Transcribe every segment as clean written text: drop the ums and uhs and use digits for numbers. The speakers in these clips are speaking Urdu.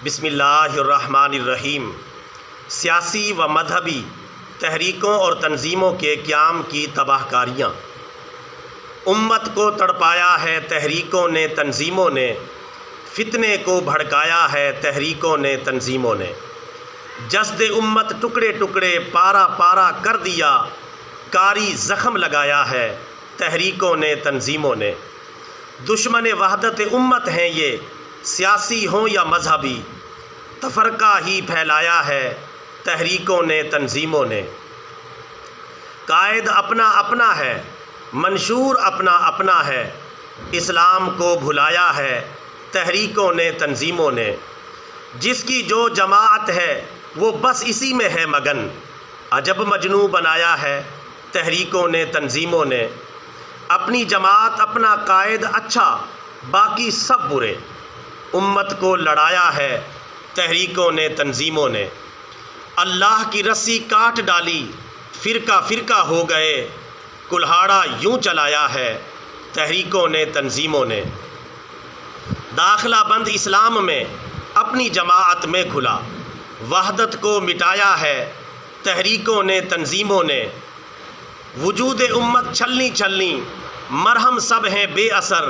بسم اللہ الرحمن الرحیم۔ سیاسی و مذہبی تحریکوں اور تنظیموں کے قیام کی تباہ کاریاں۔ امت کو تڑپایا ہے تحریکوں نے تنظیموں نے، فتنے کو بھڑکایا ہے تحریکوں نے تنظیموں نے۔ جسد امت ٹکڑے ٹکڑے پارا پارا کر دیا، کاری زخم لگایا ہے تحریکوں نے تنظیموں نے۔ دشمن وحدت امت ہیں یہ، سیاسی ہوں یا مذہبی، تفرقہ ہی پھیلایا ہے تحریکوں نے تنظیموں نے۔ قائد اپنا اپنا ہے، منشور اپنا اپنا ہے، اسلام کو بھلایا ہے تحریکوں نے تنظیموں نے۔ جس کی جو جماعت ہے وہ بس اسی میں ہے مگن، عجب مجنوں بنایا ہے تحریکوں نے تنظیموں نے۔ اپنی جماعت اپنا قائد اچھا، باقی سب برے، امت کو لڑایا ہے تحریکوں نے تنظیموں نے۔ اللہ کی رسی کاٹ ڈالی، فرقہ فرقہ ہو گئے، کلہاڑا یوں چلایا ہے تحریکوں نے تنظیموں نے۔ داخلہ بند اسلام میں اپنی جماعت میں کھلا، وحدت کو مٹایا ہے تحریکوں نے تنظیموں نے۔ وجود امت چھلنی چھلنی، مرہم سب ہیں بے اثر،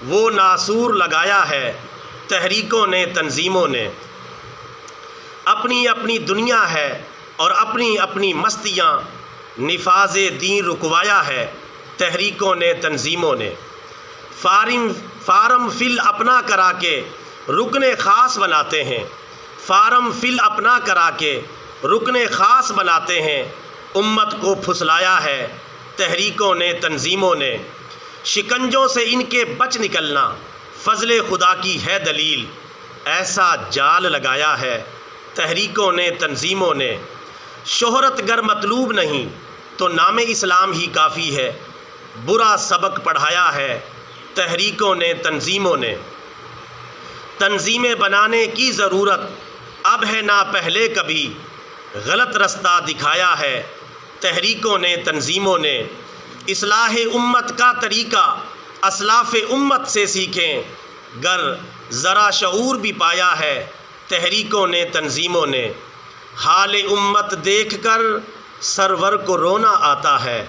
وہ ناسور لگایا ہے تحریکوں نے تنظیموں نے۔ اپنی اپنی دنیا ہے اور اپنی اپنی مستیاں، نفاذ دین رکوایا ہے تحریکوں نے تنظیموں نے۔ فارم فل اپنا کرا کے رکن خاص بناتے ہیں، فارم فل اپنا کرا کے رکن خاص بناتے ہیں، امت کو پھسلایا ہے تحریکوں نے تنظیموں نے۔ شکنجوں سے ان کے بچ نکلنا فضل خدا کی ہے دلیل، ایسا جال لگایا ہے تحریکوں نے تنظیموں نے۔ شہرت گر مطلوب نہیں تو نام اسلام ہی کافی ہے، برا سبق پڑھایا ہے تحریکوں نے تنظیموں نے۔ تنظیمیں بنانے کی ضرورت اب ہے نہ پہلے کبھی، غلط رستہ دکھایا ہے تحریکوں نے تنظیموں نے۔ اصلاح امت کا طریقہ اسلاف امت سے سیکھیں، گر ذرا شعور بھی پایا ہے تحریکوں نے تنظیموں نے۔ حال امت دیکھ کر سرور کو رونا آتا ہے،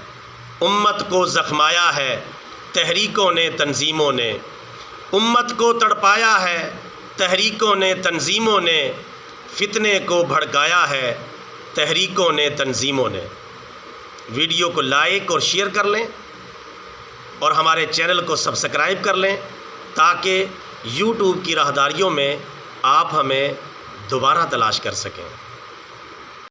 امت کو زخمایا ہے تحریکوں نے تنظیموں نے۔ امت کو تڑپایا ہے تحریکوں نے تنظیموں نے، فتنے کو بھڑکایا ہے تحریکوں نے تنظیموں نے۔ ویڈیو کو لائک اور شیئر کر لیں اور ہمارے چینل کو سبسکرائب کر لیں تاکہ یوٹیوب کی راہداریوں میں آپ ہمیں دوبارہ تلاش کر سکیں۔